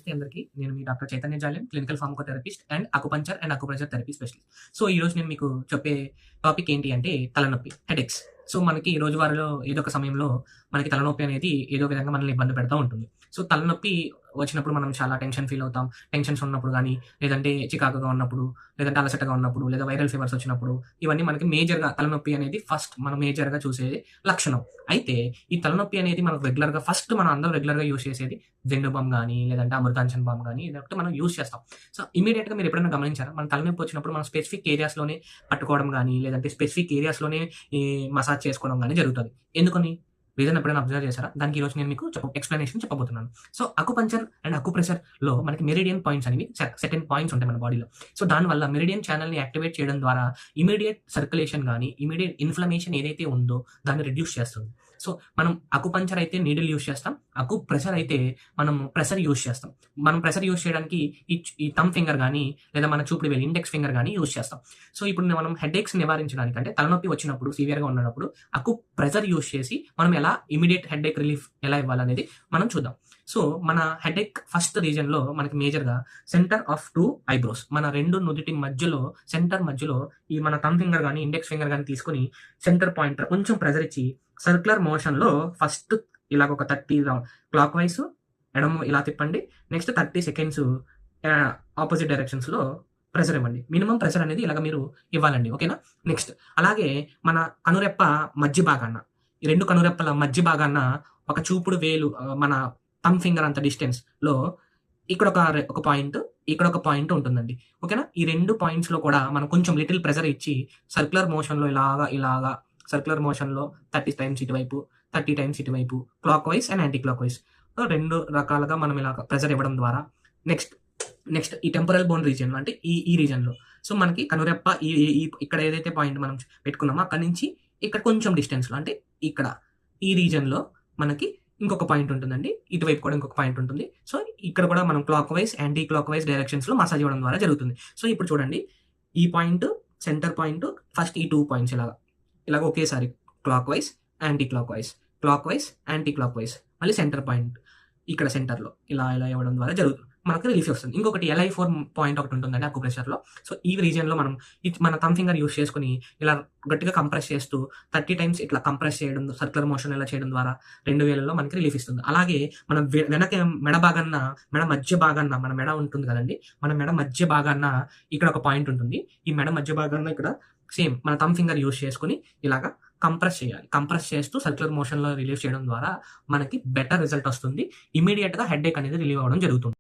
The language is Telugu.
నమస్తే అందరికీ. నేను మీ doctor Chaitanya Jalem, clinical pharmacotherapist and acupuncture and acupressure therapy specialist. So, ఈరోజు నేను మీకు చెప్పే టాపిక్ ఏంటి అంటే తలనొప్పి, హెడేక్స్. సో, మనకి రోజువారీలో ఏదో ఒక సమయంలో మనకి తలనొప్పి అనేది ఏదో విధంగా మనల్ని ఇబ్బంది పెడతా ఉంటుంది. సో, తలనొప్పి వచ్చినప్పుడు మనం చాలా టెన్షన్ ఫీల్ అవుతాం. టెన్షన్స్ ఉన్నప్పుడు గానీ, లేదంటే చికాకుగా ఉన్నప్పుడు, లేదంటే అలసటగా ఉన్నప్పుడు, లేదా వైరల్ ఫీవర్స్ వచ్చినప్పుడు, ఇవన్నీ మనకి మేజర్‌గా తలనొప్పి అనేది ఫస్ట్ మనం మేజర్‌గా చూసేది లక్షణం. అయితే ఈ తలనొప్పి అనేది మనకు రెగ్యులర్‌గా ఫస్ట్ మనం అందరం రెగ్యులర్‌గా యూజ్ చేసేది జెండు బామ్ గానీ, లేదంటే అమృతాంజన్ బామ్ గానీ, ఇదొకటి మనం యూజ్ చేస్తాం. సో, ఇమ్మీడియేట్‌గా మీరు ఎప్పుడైనా గమనించారా? మన తలనొప్పి వచ్చినప్పుడు మనం స్పెసిఫిక్ ఏరియాస్‌లోనే పట్టుకోవడం గానీ, లేదంటే స్పెసిఫిక్ ఏరియాస్‌లోనే ఈ మసాజ్ చేసుకోవడం గానీ జరుగుతది. ఎందుకని? రీజన్ ఎప్పుడైనా అబ్జర్వ్ చేశారా? దానికి ఈరోజు నేను మీకు ఎక్స్‌ప్లనేషన్ చెప్పబోతున్నాను. సో, అకుపంక్చర్ అండ్ అకుప్రెషర్‌లో మనకి మెరిడియన్ పాయింట్స్ అనేవి సెర్టైన్ పాయింట్స్ ఉంటాయి మన బాడీలో. సో, దానివల్ల మెరిడియన్ ఛానెల్‌ని యాక్టివేట్ చేయడం ద్వారా ఇమ్మీడియేట్ సర్క్యులేషన్ గానీ, ఇమ్మీడియేట్ ఇన్‌ఫ్లమేషన్ ఏదైతే ఉందో దాన్ని రిడ్యూస్ చేస్తుంది. సో, మనం అకుపంక్చర్ అయితే నీడిల్ యూజ్ చేస్తాం. అకుప్రెషర్ అయితే మనం ప్రెషర్ యూజ్ చేస్తాం. మనం ప్రెషర్ యూజ్ చేయడానికి ఈ థంబ్ ఫింగర్ గానీ, లేదా మన చూపుడు వేలు ఇండెక్స్ ఫింగర్ గానీ యూజ్ చేస్తాం. సో, ఇప్పుడు మనం హెడేక్స్ నివారించడానికి అంటే తలనొప్పి వచ్చినప్పుడు సివియర్‌గా ఉన్నప్పుడు అకుప్రెషర్ యూజ్ చేసి మనం ఎలా ఇమ్మీడియేట్ హెడేక్ రిలీఫ్ ఎలా ఇవ్వాలనేది మనం చూద్దాం. సో, మన హెడేక్ ఫస్ట్ రీజియన్‌లో మనకి మేజర్‌గా సెంటర్ ఆఫ్ 2 ఐబ్రోస్ మన 2 నుదిటి మధ్యలో సెంటర్ మధ్యలో ఈ మన థంబ్ ఫింగర్ గానీ, ఇండెక్స్ ఫింగర్ గానీ తీసుకొని సెంటర్ పాయింట్ కొంచెం ప్రెషర్ ఇచ్చి సర్క్యులర్ మోషన్‌లో ఫస్ట్ ఇలాగ ఒక 30 క్లాక్ వైస్ ఎడమ ఇలా తిప్పండి. నెక్స్ట్ 30 సెకండ్స్ ఆపోజిట్ డైరెక్షన్స్‌లో ప్రెషర్ ఇవ్వండి. మినిమమ్ ప్రెషర్ అనేది ఇలాగ మీరు ఇవ్వాలండి. ఓకేనా? నెక్స్ట్ అలాగే మన కనురెప్ప మధ్య భాగాన ఈ 2 కనురెప్పల మధ్య భాగాన ఒక చూపుడు వేలు మన థంబ్ ఫింగర్ అంత డిస్టెన్స్‌లో ఒక పాయింట్, ఇక్కడ ఒక పాయింట్ ఉంటుందండి. ఓకేనా? ఈ 2 పాయింట్స్‌లో కూడా మనం కొంచెం లిటిల్ ప్రెషర్ ఇచ్చి సర్క్యులర్ మోషన్‌లో ఇలాగా సర్క్యులర్ మోషన్‌లో 30 టైమ్స్ ఇటువైపు, 30 టైమ్స్ ఇటువైపు clockwise and anti clock vice. So, 2 రకాలుగా మనం ఇలాగ ప్రెషర్ ఇవ్వడం ద్వారా నెక్స్ట్ నెక్స్ట్ ఈ టెంపరల్ బోన్ రీజియన్‌లో అంటే ఈ రీజియన్‌లో సో, మనకి కనురెప్ప ఈ ఈ ఇక్కడ ఏదైతే పాయింట్ మనం పెట్టుకున్నామో అక్కడి నుంచి ఇక్కడ కొంచెం డిస్టెన్స్‌లో అంటే ఇక్కడ ఈ రీజియన్‌లో మనకి ఇంకొక పాయింట్ ఉంటుందండి. ఇటువైపు కూడా ఇంకొక పాయింట్ ఉంటుంది. సో, ఇక్కడ కూడా మనం clockwise, anti clock vice డైరెక్షన్స్‌లో మసాజ్ ఇవ్వడం ద్వారా జరుగుతుంది. సో, ఇప్పుడు చూడండి ఈ పాయింట్, సెంటర్ పాయింట్ ఫస్ట్ ఈ 2 పాయింట్స్ ఇలాగ ఒకేసారి clockwise, anti clock vice, clockwise, anti clock vice మళ్ళీ సెంటర్ పాయింట్ ఇక్కడ సెంటర్‌లో ఇలా ఇవ్వడం ద్వారా మనకు రిలీఫ్ వస్తుంది. ఇంకొకటి LI4 పాయింట్ ఒకటి ఉంటుందండి అకుప్రెషర్‌లో. సో, ఈ రీజియన్‌లో మనం మన థంబ్ ఫింగర్ యూజ్ చేసుకొని ఇలా గట్టిగా కంప్రెస్ చేస్తూ 30 టైమ్స్ ఇట్లా కంప్రెస్ చేయడం, సర్క్యులర్ మోషన్ ఇలా చేయడం ద్వారా 2 వేళల్లో మనకి రిలీఫ్ ఇస్తుంది. అలాగే మనం వెనక మెడ మధ్య భాగాన మన మెడ ఉంటుంది కదండీ! మన మెడ మధ్య భాగాన ఇక్కడ ఒక పాయింట్ ఉంటుంది. ఈ మెడ మధ్య భాగాన ఇక్కడ సేమ్ మన థంబ్ ఫింగర్ యూజ్ చేసుకొని ఇలాగా కంప్రెస్ చేయాలి. కంప్రెస్ చేస్తూ సర్క్యులర్ మోషన్‌లో రిలీఫ్ చేయడం ద్వారా మనకి బెటర్ రిజల్ట్ వస్తుంది. ఇమ్మీడియేట్‌గా హెడేక్ అనేది రిలీవ్ అవ్వడం జరుగుతుంది.